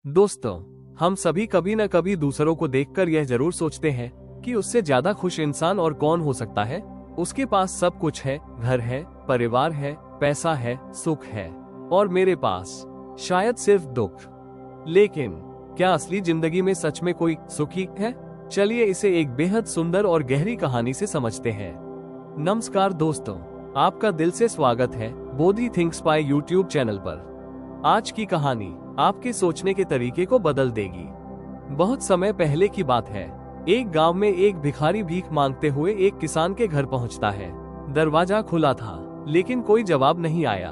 दोस्तों, हम सभी कभी न कभी दूसरों को देखकर यह जरूर सोचते हैं कि उससे ज्यादा खुश इंसान और कौन हो सकता है। उसके पास सब कुछ है, घर है, परिवार है, पैसा है, सुख है, और मेरे पास शायद सिर्फ दुख। लेकिन क्या असली जिंदगी में सच में कोई सुखी है? चलिए इसे एक बेहद सुंदर और गहरी कहानी से समझते हैं। नमस्कार दोस्तों, आपका दिल से स्वागत है Bodhi thinks by YouTube channel पर। आज की कहानी आपके सोचने के तरीके को बदल देगी। बहुत समय पहले की बात है। एक गांव में एक भिखारी भीख मांगते हुए एक किसान के घर पहुंचता है। दरवाजा खुला था, लेकिन कोई जवाब नहीं आया।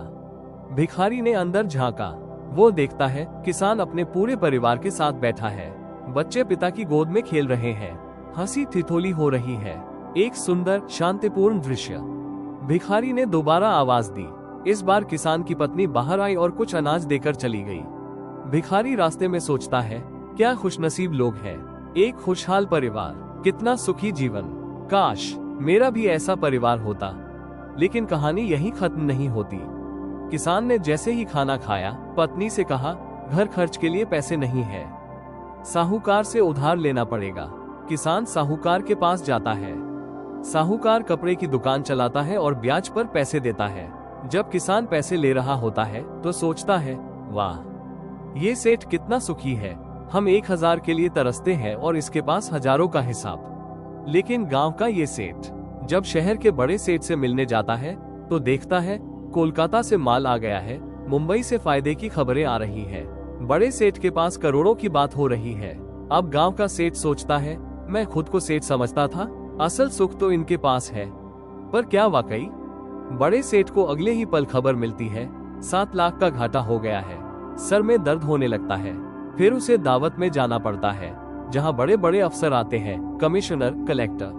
भिखारी ने अंदर झांका। वो देखता है किसान अपने पूरे परिवार के साथ बैठा है। बच्चे पिता की गोद में खेल रहे हैं, हंसी ठिठोली हो रही है। एक सुंदर शांतिपूर्ण दृश्य। भिखारी ने दोबारा आवाज दी। इस बार किसान की पत्नी बाहर आई और कुछ अनाज देकर चली गई। भिखारी रास्ते में सोचता है, क्या खुशनसीब लोग हैं, एक खुशहाल परिवार, कितना सुखी जीवन, काश मेरा भी ऐसा परिवार होता। लेकिन कहानी यहीं खत्म नहीं होती। किसान ने जैसे ही खाना खाया, पत्नी से कहा, घर खर्च के लिए पैसे नहीं है, साहूकार से उधार लेना पड़ेगा। किसान साहूकार के पास जाता है। साहूकार कपड़े की दुकान चलाता है और ब्याज पर पैसे देता है। जब किसान पैसे ले रहा होता है तो सोचता है, वाह, ये सेठ कितना सुखी है। हम 1000 के लिए तरसते हैं और इसके पास हजारों का हिसाब। लेकिन गांव का ये सेठ जब शहर के बड़े सेठ से मिलने जाता है तो देखता है कोलकाता से माल आ गया है, मुंबई से फायदे की खबरें आ रही है, बड़े सेठ के पास करोड़ों की बात हो रही है। अब गांव का सेठ सोचता है, मैं खुद को सेठ समझता था, असल सुख तो इनके पास है। पर क्या वाकई? बड़े सेठ को अगले ही पल खबर मिलती है, 7 लाख का घाटा हो गया है। सर में दर्द होने लगता है। फिर उसे दावत में जाना पड़ता है, जहां बड़े बड़े अफसर आते हैं, कमिश्नर, कलेक्टर।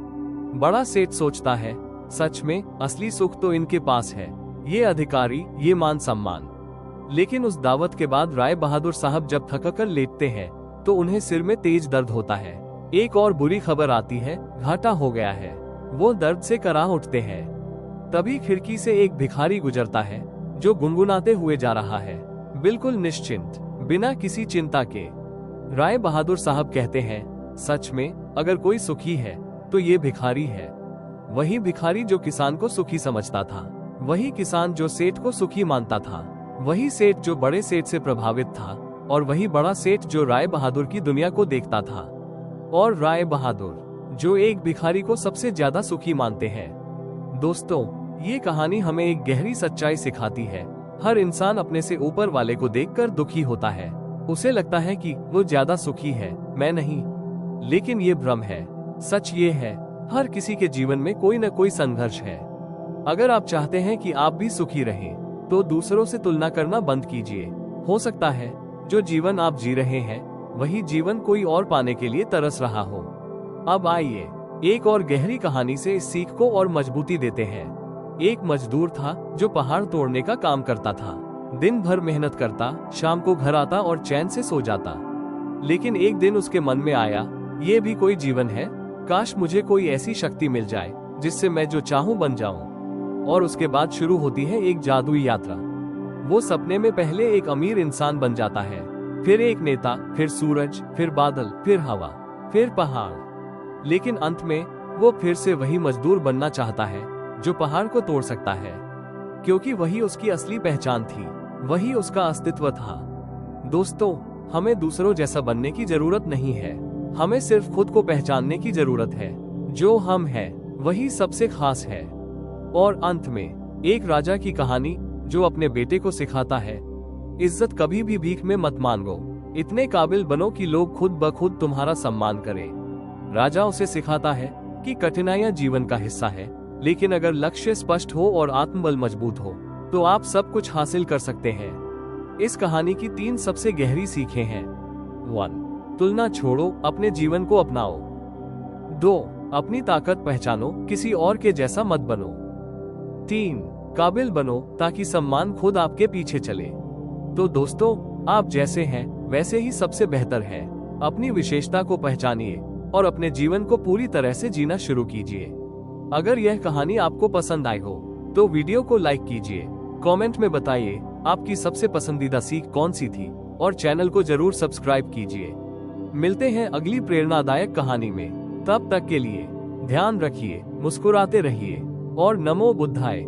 बड़ा सेठ सोचता है, सच में असली सुख तो इनके पास है, ये अधिकारी, ये मान सम्मान। लेकिन उस दावत के बाद राय बहादुर साहब जब थककर लेटते हैं तो उन्हें सिर में तेज दर्द होता है। एक और बुरी खबर आती है, घाटा हो गया है। वो दर्द से कराह उठते हैं। तभी खिड़की से एक भिखारी गुजरता है जो गुनगुनाते हुए जा रहा है, बिल्कुल निश्चिंत, बिना किसी चिंता के। राय बहादुर साहब कहते हैं, सच में अगर कोई सुखी है तो ये भिखारी है। वही भिखारी जो किसान को सुखी समझता था, वही किसान जो सेठ को सुखी मानता था, वही सेठ जो बड़े सेठ से प्रभावित था, और वही बड़ा सेठ जो राय बहादुर की दुनिया को देखता था। और राय बहादुर जो एक भिखारी को सबसे ज्यादा सुखी मानते हैं। दोस्तों, ये कहानी हमें एक गहरी सच्चाई सिखाती है। हर इंसान अपने से ऊपर वाले को देखकर दुखी होता है। उसे लगता है कि वो ज्यादा सुखी है, मैं नहीं। लेकिन ये भ्रम है। सच ये है, हर किसी के जीवन में कोई न कोई संघर्ष है। अगर आप चाहते हैं कि आप भी सुखी रहें, तो दूसरों से तुलना करना बंद कीजिए। हो सकता है जो जीवन आप जी रहे हैं वही जीवन कोई और पाने के लिए तरस रहा हो। अब आइए एक और गहरी कहानी से इस सीख को और मजबूती देते हैं। एक मजदूर था जो पहाड़ तोड़ने का काम करता था। दिन भर मेहनत करता, शाम को घर आता और चैन से सो जाता। लेकिन एक दिन उसके मन में आया, ये भी कोई जीवन है? काश मुझे कोई ऐसी शक्ति मिल जाए जिससे मैं जो चाहूं बन जाऊं। और उसके बाद शुरू होती है एक जादुई यात्रा। वो सपने में पहले एक अमीर इंसान बन जाता है, फिर एक नेता, फिर सूरज, फिर बादल, फिर हवा, फिर पहाड़। लेकिन अंत में वो फिर से वही मजदूर बनना चाहता है जो पहाड़ को तोड़ सकता है, क्योंकि वही उसकी असली पहचान थी, वही उसका अस्तित्व था। दोस्तों, हमें दूसरों जैसा बनने की जरूरत नहीं है, हमें सिर्फ खुद को पहचानने की जरूरत है। जो हम हैं, वही सबसे खास है। और अंत में एक राजा की कहानी जो अपने बेटे को सिखाता है, इज्जत कभी भी भीख में मत मांगो, इतने काबिल बनो कि लोग खुद ब खुद तुम्हारा सम्मान करें। राजा उसे सिखाता है कि कठिनाइयां जीवन का हिस्सा है, लेकिन अगर लक्ष्य स्पष्ट हो और आत्मबल मजबूत हो तो आप सब कुछ हासिल कर सकते हैं। इस कहानी की 3 सबसे गहरी सीखें हैं। 1. तुलना छोड़ो, अपने जीवन को अपनाओ। 2. अपनी ताकत पहचानो, किसी और के जैसा मत बनो। 3. काबिल बनो ताकि सम्मान खुद आपके पीछे चले। तो दोस्तों, आप जैसे हैं वैसे ही सबसे बेहतर हैं। अपनी विशेषता को पहचानिए और अपने जीवन को पूरी तरह से जीना शुरू कीजिए। अगर यह कहानी आपको पसंद आई हो तो वीडियो को लाइक कीजिए, कमेंट में बताइए आपकी सबसे पसंदीदा सीख कौन सी थी, और चैनल को जरूर सब्सक्राइब कीजिए। मिलते हैं अगली प्रेरणादायक कहानी में। तब तक के लिए ध्यान रखिए, मुस्कुराते रहिए और नमो बुद्धाय।